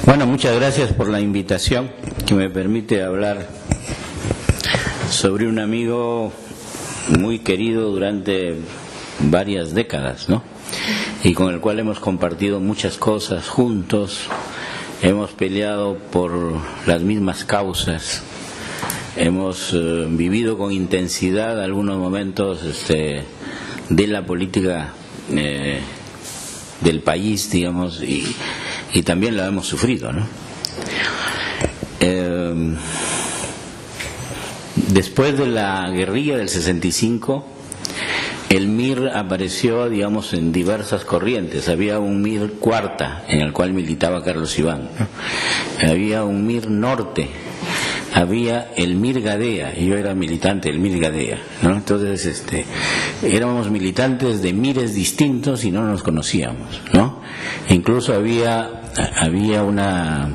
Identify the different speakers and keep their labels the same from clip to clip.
Speaker 1: Bueno, muchas gracias por la invitación que me permite hablar sobre un amigo muy querido durante varias décadas, ¿no? Y con el cual hemos compartido muchas cosas juntos, hemos peleado por las mismas causas, hemos vivido con intensidad algunos momentos de la política del país, digamos, y también la hemos sufrido, ¿no? Después de la guerrilla del 65, el MIR apareció, digamos, en diversas corrientes. Había un MIR Cuarta, en el cual militaba Carlos Iván, ¿no? Había un MIR Norte, había el MIR Gadea, y yo era militante del MIR Gadea, ¿no? Entonces, éramos militantes de MIRes distintos y no nos conocíamos, ¿no? Incluso había una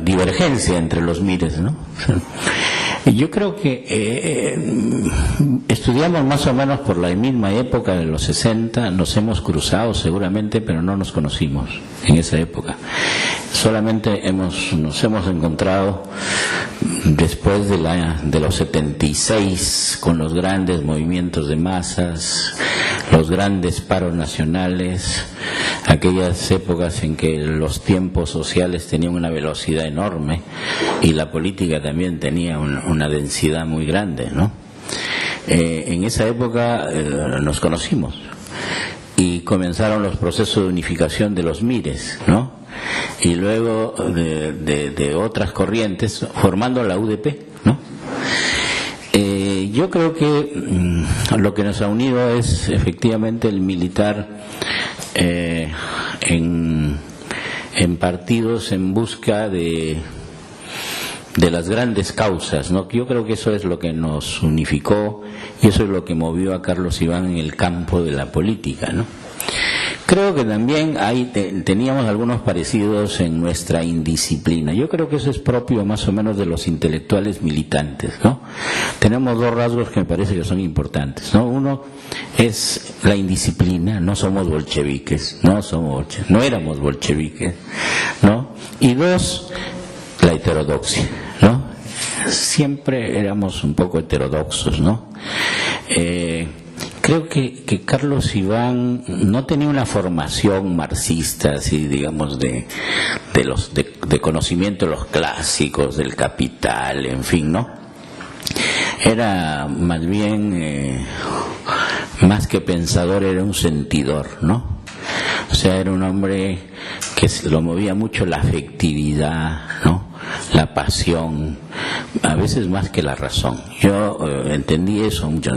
Speaker 1: divergencia entre los MIRes, ¿no? Yo creo que estudiamos más o menos por la misma época de los 60, nos hemos cruzado seguramente, pero no nos conocimos en esa época. Solamente nos hemos encontrado después de los 76, con los grandes movimientos de masas, los grandes paros nacionales, aquellas épocas en que los tiempos sociales tenían una velocidad enorme y la política también tenía una densidad muy grande, ¿no? En esa época nos conocimos y comenzaron los procesos de unificación de los MIRes, ¿no? Y luego de otras corrientes formando la UDP, ¿no? Yo creo que lo que nos ha unido es efectivamente el militar en partidos en busca de las grandes causas, ¿no? Yo creo que eso es lo que nos unificó y eso es lo que movió a Carlos Iván en el campo de la política, ¿no? Creo que también teníamos algunos parecidos en nuestra indisciplina. Yo creo que eso es propio más o menos de los intelectuales militantes, ¿no? Tenemos dos rasgos que me parece que son importantes, ¿no? Uno es la indisciplina, no somos bolcheviques, no éramos bolcheviques, ¿no? Y dos, la heterodoxia, ¿no? Siempre éramos un poco heterodoxos, ¿no? Creo que Carlos Iván no tenía una formación marxista, así digamos, de conocimiento de los clásicos, del Capital, en fin, ¿no? Era más bien, más que pensador, era un sentidor, ¿no? O sea, era un hombre que lo movía mucho la afectividad, ¿no? La pasión, a veces más que la razón. Yo entendí eso mucho,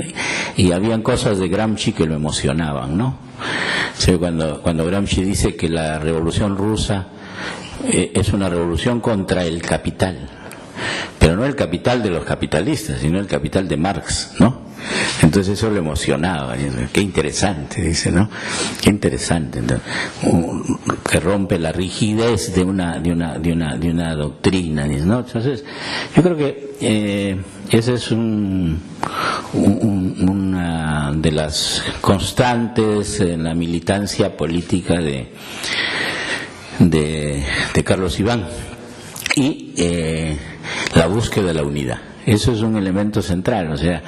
Speaker 1: y habían cosas de Gramsci que lo emocionaban, ¿no? O sea, cuando Gramsci dice que la revolución rusa es una revolución contra el capital, pero no el capital de los capitalistas, sino el capital de Marx, ¿no? Entonces eso lo emocionaba. Qué interesante, dice, ¿no? Qué interesante. Entonces, que rompe la rigidez de una doctrina, ¿no? Entonces, yo creo que esa es una de las constantes en la militancia política de Carlos Iván, y la búsqueda de la unidad. Eso es un elemento central, o sea,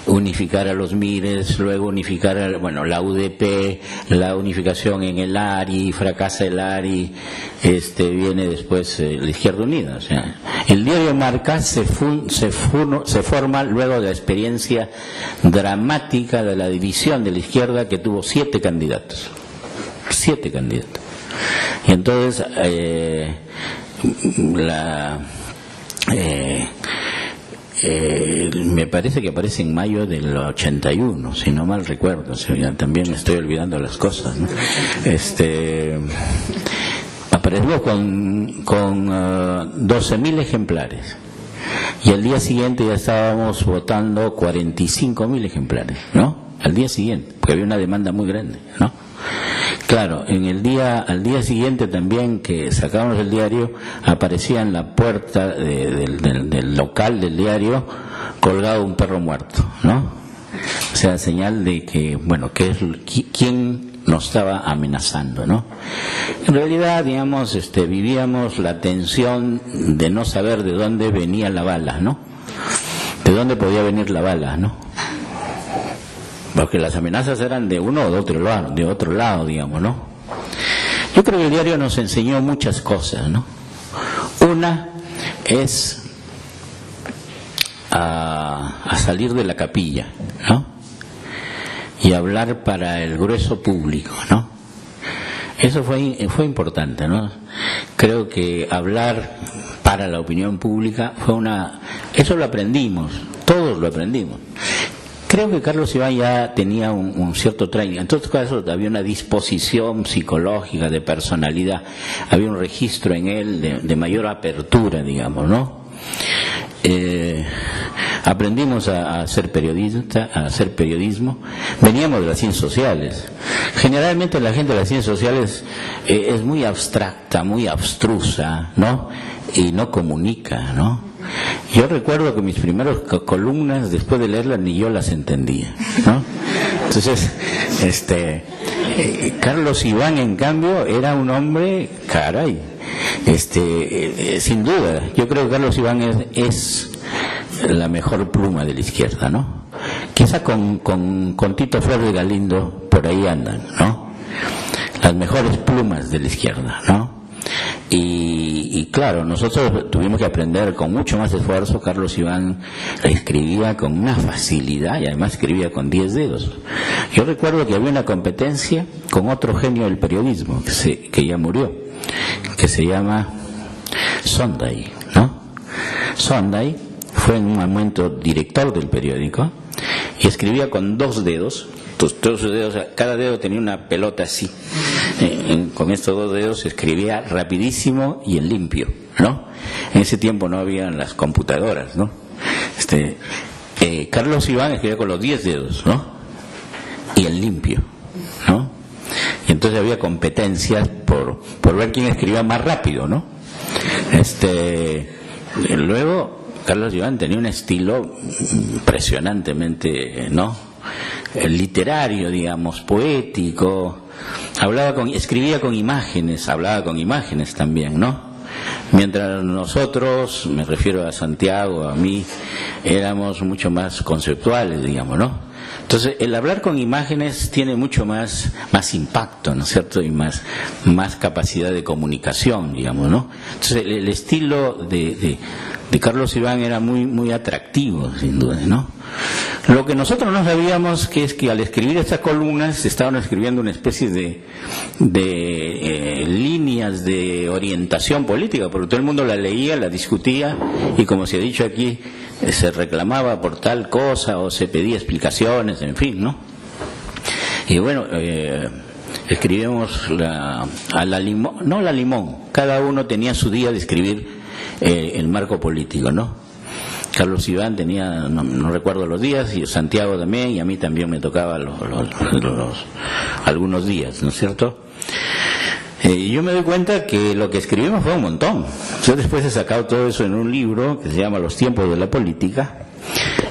Speaker 1: unificar a los MIRes, luego unificar la UDP, la unificación en el ARI, fracasa el ARI, viene después la Izquierda Unida. O sea, el diario Marca se forma luego de la experiencia dramática de la división de la izquierda, que tuvo 7 candidatos. Y entonces me parece que aparece en mayo del 81, si no mal recuerdo. O sea, ya también estoy olvidando las cosas, ¿no? Apareció con 12.000 ejemplares, y al día siguiente ya estábamos votando 45.000 ejemplares, ¿no? Al día siguiente, porque había una demanda muy grande, ¿no? Claro, al día siguiente también, que sacábamos el diario, aparecía en la puerta del local del diario colgado un perro muerto, ¿no? O sea, señal de que, bueno, quién nos estaba amenazando, ¿no? En realidad, digamos, vivíamos la tensión de no saber de dónde venía la bala, ¿no? De dónde podía venir la bala, ¿no? Porque las amenazas eran de uno o de otro lado, digamos, ¿no? Yo creo que el diario nos enseñó muchas cosas, ¿no? Una es a salir de la capilla, ¿no? Y hablar para el grueso público, ¿no? Eso fue importante, ¿no? Creo que hablar para la opinión pública eso lo aprendimos, todos lo aprendimos. Creo que Carlos Iván ya tenía un cierto training. En todo caso, había una disposición psicológica, de personalidad, había un registro en él de mayor apertura, digamos, ¿no? Aprendimos a hacer periodismo. Veníamos de las ciencias sociales. Generalmente la gente de las ciencias sociales es muy abstracta, muy abstrusa, ¿no? Y no comunica, ¿no? Yo recuerdo que mis primeras columnas, después de leerlas, ni yo las entendía, ¿no? Entonces, Carlos Iván, en cambio, era un hombre, caray, sin duda, yo creo que Carlos Iván es la mejor pluma de la izquierda, ¿no? Quizá con Tito Flores de Galindo por ahí andan, ¿no? Las mejores plumas de la izquierda, ¿no? Y claro, nosotros tuvimos que aprender con mucho más esfuerzo. Carlos Iván escribía con una facilidad y además escribía con 10 dedos. Yo recuerdo que había una competencia con otro genio del periodismo que ya murió, que se llama Sonday, ¿no? Sonday fue en un momento director del periódico y escribía con 2 dedos. Todos sus dedos, cada dedo tenía una pelota así. Con estos 2 dedos escribía rapidísimo y en limpio, ¿no? En ese tiempo no habían las computadoras, ¿no? Carlos Iván escribía con los 10 dedos, ¿no? Y en limpio, ¿no? Y entonces había competencias por ver quién escribía más rápido, ¿no? Luego Carlos Iván tenía un estilo impresionantemente, ¿no? Literario, digamos, poético. Escribía con imágenes, hablaba con imágenes también, ¿no? Mientras nosotros, me refiero a Santiago, a mí, éramos mucho más conceptuales, digamos, ¿no? Entonces, el hablar con imágenes tiene mucho más impacto, ¿no es cierto? Y más capacidad de comunicación, digamos, ¿no? Entonces, el estilo de Carlos Iván era muy atractivo, sin duda, ¿no? Lo que nosotros no sabíamos es que al escribir estas columnas estaban escribiendo una especie de líneas de orientación política, porque todo el mundo la leía, la discutía y, como se ha dicho aquí, se reclamaba por tal cosa o se pedía explicaciones, en fin, ¿no? Y bueno, escribimos la limón, cada uno tenía su día de escribir el marco político, ¿no? Carlos Iván tenía, no recuerdo los días, y Santiago también, y a mí también me tocaba algunos días, ¿no es cierto? Y yo me doy cuenta que lo que escribimos fue un montón. Yo después he sacado todo eso en un libro que se llama Los tiempos de la política,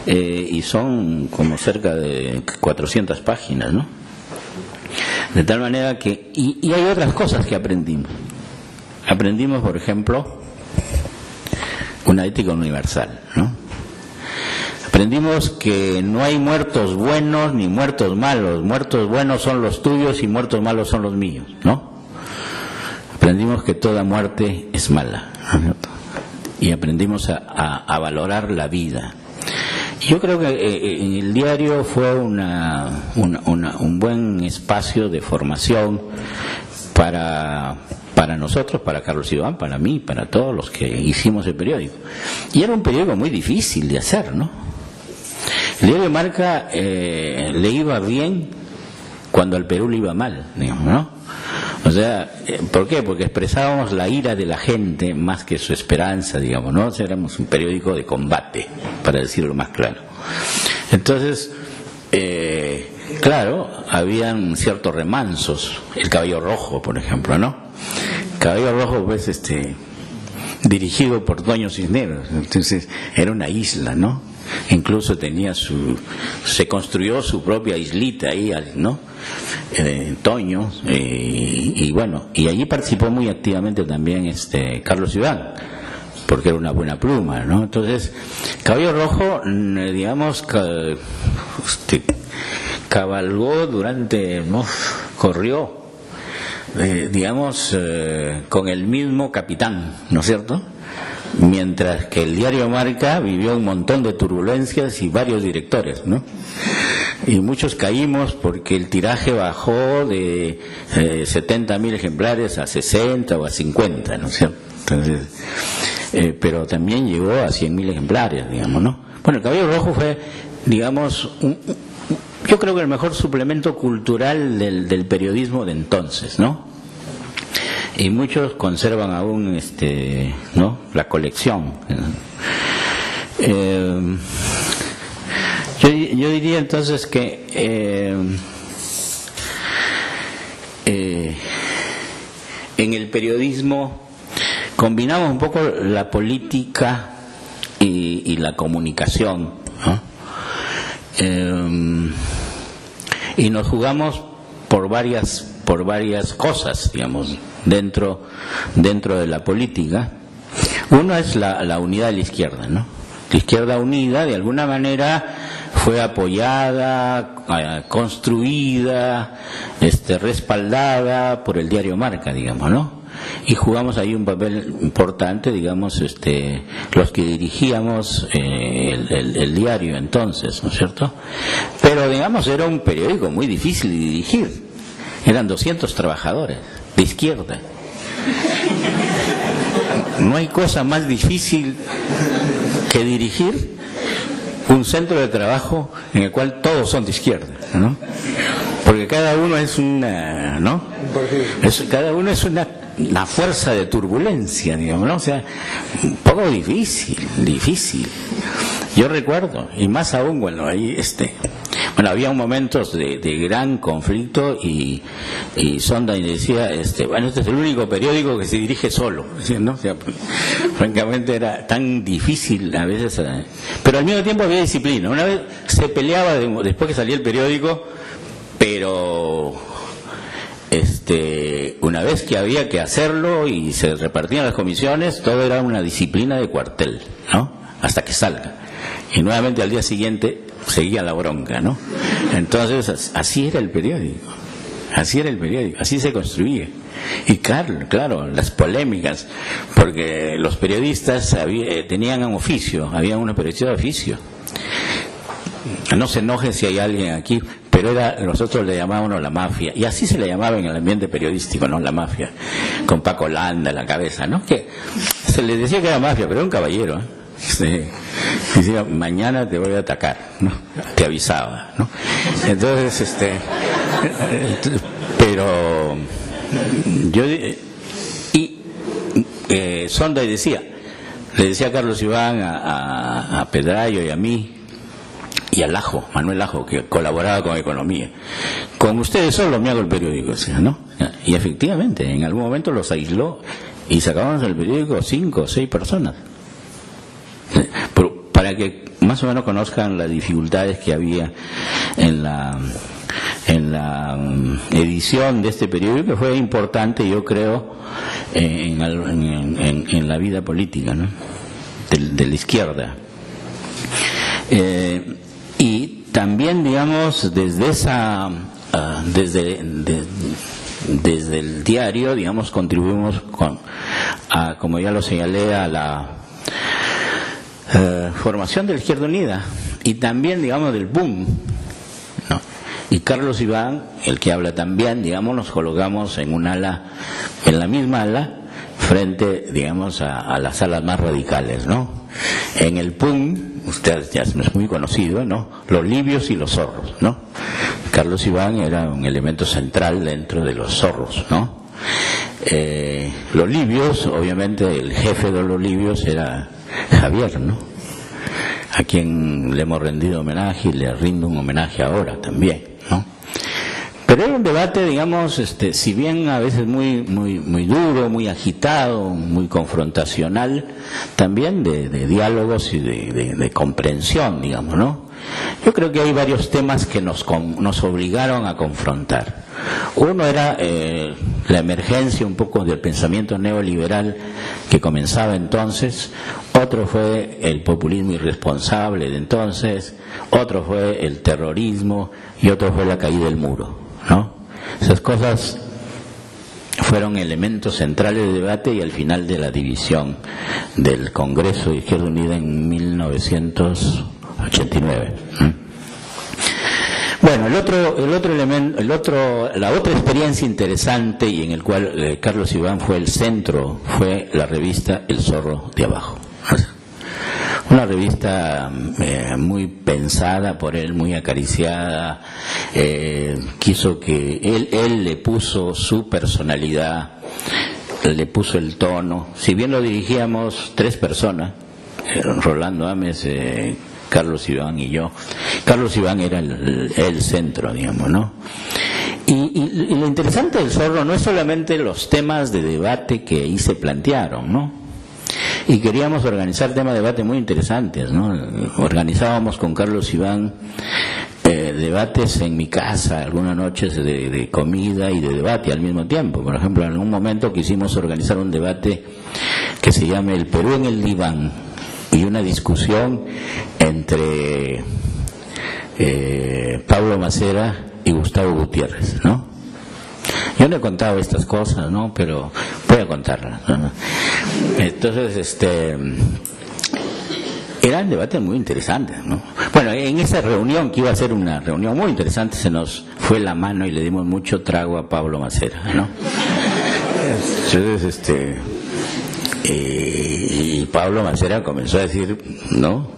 Speaker 1: y son como cerca de 400 páginas, ¿no? De tal manera que... Y hay otras cosas que aprendimos. Aprendimos, por ejemplo, una ética universal, ¿no? Aprendimos que no hay muertos buenos ni muertos malos. Muertos buenos son los tuyos y muertos malos son los míos, ¿no? Aprendimos que toda muerte es mala, ¿no? Y aprendimos a valorar la vida. Yo creo que en el diario fue un buen espacio de formación para nosotros, para Carlos Iván, para mí, para todos los que hicimos el periódico. Y era un periódico muy difícil de hacer, ¿no? El diario Marca le iba bien cuando al Perú le iba mal, digamos, ¿no? O sea, ¿por qué? Porque expresábamos la ira de la gente más que su esperanza, digamos, ¿no? O sea, éramos un periódico de combate, para decirlo más claro. Entonces, claro, habían ciertos remansos. El Caballo Rojo, por ejemplo, ¿no? Caballo Rojo, pues, dirigido por Toño Cisneros. Entonces, era una isla, ¿no? incluso se construyó su propia islita ahí, ¿no? Toño, y bueno, y allí participó muy activamente también Carlos Iván, porque era una buena pluma, ¿no? Entonces, Caballo Rojo, digamos, cabalgó corrió, digamos, con el mismo capitán, ¿no es cierto? Mientras que el diario Marca vivió un montón de turbulencias y varios directores, ¿no? Y muchos caímos porque el tiraje bajó de 70.000 ejemplares a 60 o a 50, ¿no es cierto? Entonces, pero también llegó a 100.000 ejemplares, digamos, ¿no? Bueno, el Caballo Rojo fue, digamos, yo creo que el mejor suplemento cultural del periodismo de entonces, ¿no? Y muchos conservan aún, ¿no? La colección. Yo diría entonces que en el periodismo combinamos un poco la política y la comunicación, ¿no? Y nos jugamos por varias cosas, digamos, dentro de la política. Uno es la unidad de la izquierda, ¿no? La izquierda unida, de alguna manera, fue apoyada, construida, respaldada por el diario Marca, digamos, ¿no? Y jugamos ahí un papel importante, digamos, los que dirigíamos el diario entonces, ¿no es cierto? Pero, digamos, era un periódico muy difícil de dirigir. Eran 200 trabajadores de izquierda. No hay cosa más difícil que dirigir un centro de trabajo en el cual todos son de izquierda, ¿no? Porque cada uno es una, ¿no? Cada uno es una fuerza de turbulencia, digamos, ¿no? O sea, un poco difícil. Yo recuerdo, y más aún, bueno, ahí había momentos de gran conflicto y Sonda decía, bueno, este es el único periódico que se dirige solo, ¿no? O sea, francamente era tan difícil a veces, pero al mismo tiempo había disciplina. Una vez se peleaba después que salía el periódico, pero una vez que había que hacerlo y se repartían las comisiones, todo era una disciplina de cuartel, ¿no? Hasta que salga. Y nuevamente al día siguiente seguía la bronca, ¿no? Entonces, así era el periódico, así se construía. Y claro, las polémicas, porque los periodistas tenían un oficio, había una periodista de oficio. No se enoje si hay alguien aquí, pero nosotros le llamábamos la mafia, y así se le llamaba en el ambiente periodístico, ¿no? La mafia, con Paco Landa en la cabeza, ¿no? Que se le decía que era mafia, pero era un caballero, decía, mañana te voy a atacar, ¿no? Te avisaba, ¿no? Entonces, pero Sonda le decía a Carlos Iván, a Pedrayo y a mí, y a Lajo, Manuel Lajo, que colaboraba con Economía, con ustedes solo me hago el periódico, ¿no? Y efectivamente, en algún momento los aisló y sacábamos del periódico 5 o 6 personas. Pero para que más o menos conozcan las dificultades que había en la edición de este periódico, que fue importante, yo creo, en la vida política, ¿no? de la izquierda. Y también, digamos, desde el diario, digamos, contribuimos como ya lo señalé, a la formación de la Izquierda Unida y también, digamos, del boom, ¿no? Y Carlos Iván, el que habla también, digamos, nos colocamos en la misma ala, frente, digamos, a las alas más radicales, ¿no? En el PUN, usted ya es muy conocido, ¿no? Los libios y los zorros, ¿no? Carlos Iván era un elemento central dentro de los zorros, ¿no? Los libios, obviamente, el jefe de los libios era Javier, ¿no? A quien le hemos rendido homenaje y le rindo un homenaje ahora también, ¿no? Pero era un debate, digamos, si bien a veces muy duro, muy agitado, muy confrontacional, también de diálogos y de comprensión, digamos, ¿no? Yo creo que hay varios temas que nos obligaron a confrontar. Uno era la emergencia un poco del pensamiento neoliberal que comenzaba entonces, otro fue el populismo irresponsable de entonces, otro fue el terrorismo y otro fue la caída del muro, ¿no? Esas cosas fueron elementos centrales del debate y al final de la división del Congreso de Izquierda Unida en 1989. Bueno, el otro elemento, la otra experiencia interesante y en el cual Carlos Iván fue el centro fue la revista El Zorro de Abajo. Una revista muy pensada por él, muy acariciada, quiso que él le puso su personalidad, le puso el tono. Si bien lo dirigíamos 3 personas, Rolando Ames, Carlos Iván y yo, Carlos Iván era el centro, digamos, ¿no? Y lo interesante del Zorro no es solamente los temas de debate que ahí se plantearon, ¿no? Y queríamos organizar temas de debate muy interesantes, ¿no? Organizábamos con Carlos Iván debates en mi casa, algunas noches de comida y de debate al mismo tiempo. Por ejemplo, en un momento quisimos organizar un debate que se llama El Perú en el diván, y una discusión entre Pablo Macera y Gustavo Gutiérrez, ¿no? Yo no he contado estas cosas, ¿no? Pero voy a contarlas, ¿no? Entonces, eran debates muy interesantes, ¿no? Bueno, en esa reunión, que iba a ser una reunión muy interesante, se nos fue la mano y le dimos mucho trago a Pablo Macera, ¿no? Entonces, y Pablo Macera comenzó a decir, ¿no?,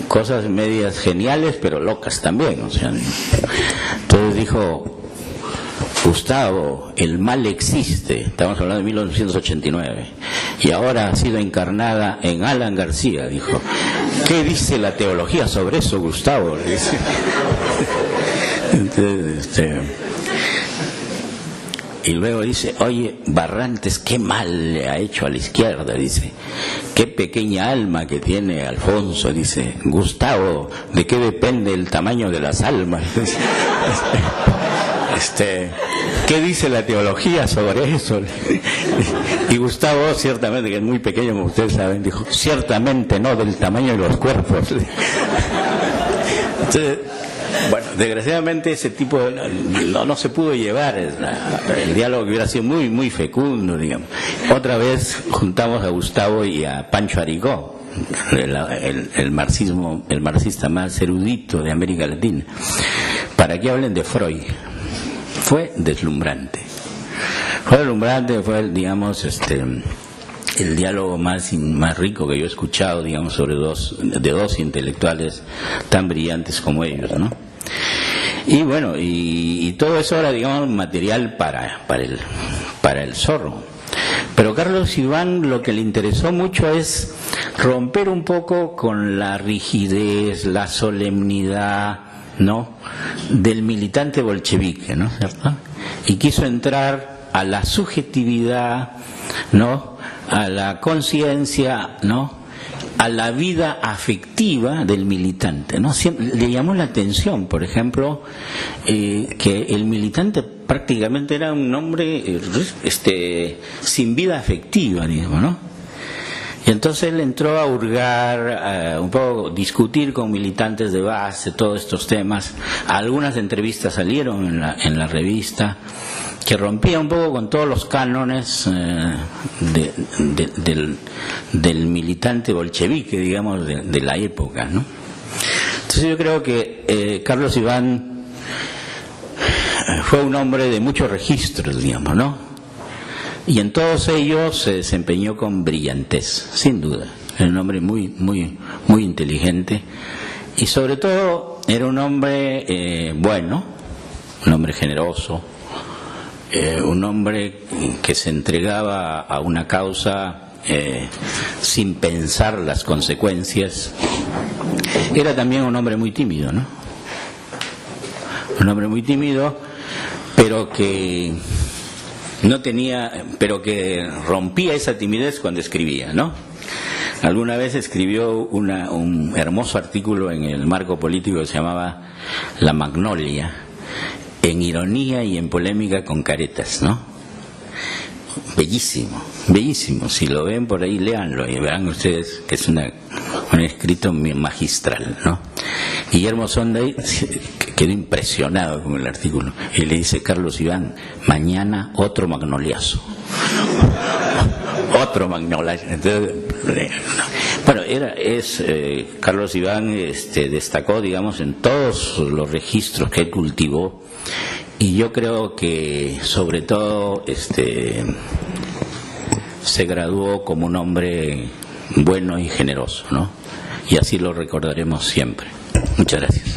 Speaker 1: cosas medias geniales pero locas también, o sea, entonces dijo: Gustavo, el mal existe, estamos hablando de 1989, y ahora ha sido encarnada en Alan García, dijo. ¿Qué dice la teología sobre eso, Gustavo? Entonces, y luego dice: oye, Barrantes, qué mal le ha hecho a la izquierda, dice. Qué pequeña alma que tiene Alfonso, dice. Gustavo, ¿de qué depende el tamaño de las almas? ¿Qué dice la teología sobre eso? Y Gustavo, ciertamente, que es muy pequeño, como ustedes saben, dijo: ciertamente no del tamaño de los cuerpos. Entonces, bueno, desgraciadamente ese tipo no se pudo llevar el diálogo, que hubiera sido muy fecundo, digamos. Otra vez juntamos a Gustavo y a Pancho Arigó, el marxista más erudito de América Latina, para que hablen de Freud. Fue deslumbrante, fue, digamos, el diálogo más rico que yo he escuchado, digamos, sobre dos intelectuales tan brillantes como ellos, ¿no? Y bueno, y todo eso era, digamos, material para el Zorro. Pero Carlos Iván lo que le interesó mucho es romper un poco con la rigidez, la solemnidad, ¿no?, del militante bolchevique, ¿no?, ¿cierto? Y quiso entrar a la subjetividad, ¿no?, a la conciencia, ¿no?, a la vida afectiva del militante, ¿no? Le llamó la atención, por ejemplo, que el militante prácticamente era un hombre sin vida afectiva, digamos, ¿no? Y entonces él entró a hurgar, un poco discutir con militantes de base todos estos temas. Algunas entrevistas salieron en la revista que rompía un poco con todos los cánones del militante bolchevique, digamos, de la época, ¿no? Entonces yo creo que Carlos Iván fue un hombre de muchos registros, digamos, ¿no? Y en todos ellos se desempeñó con brillantez, sin duda. Era un hombre muy inteligente y sobre todo era un hombre bueno, un hombre generoso, un hombre que se entregaba a una causa sin pensar las consecuencias. Era también un hombre muy tímido, ¿no? Un hombre muy tímido, pero que no tenía, pero que rompía esa timidez cuando escribía, ¿no? Alguna vez escribió un hermoso artículo en el Marco Político que se llamaba La Magnolia, en ironía y en polémica con caretas, ¿no? Bellísimo, bellísimo. Si lo ven por ahí, léanlo y verán ustedes que es un escrito magistral, ¿no? Guillermo Sonday quedó impresionado con el artículo y le dice: Carlos Iván, mañana otro magnoliazo. Otro magnoliazo. Entonces, bueno, Carlos Iván destacó, digamos, en todos los registros que él cultivó, y yo creo que sobre todo se graduó como un hombre bueno y generoso, ¿no? Y así lo recordaremos siempre. Muchas gracias.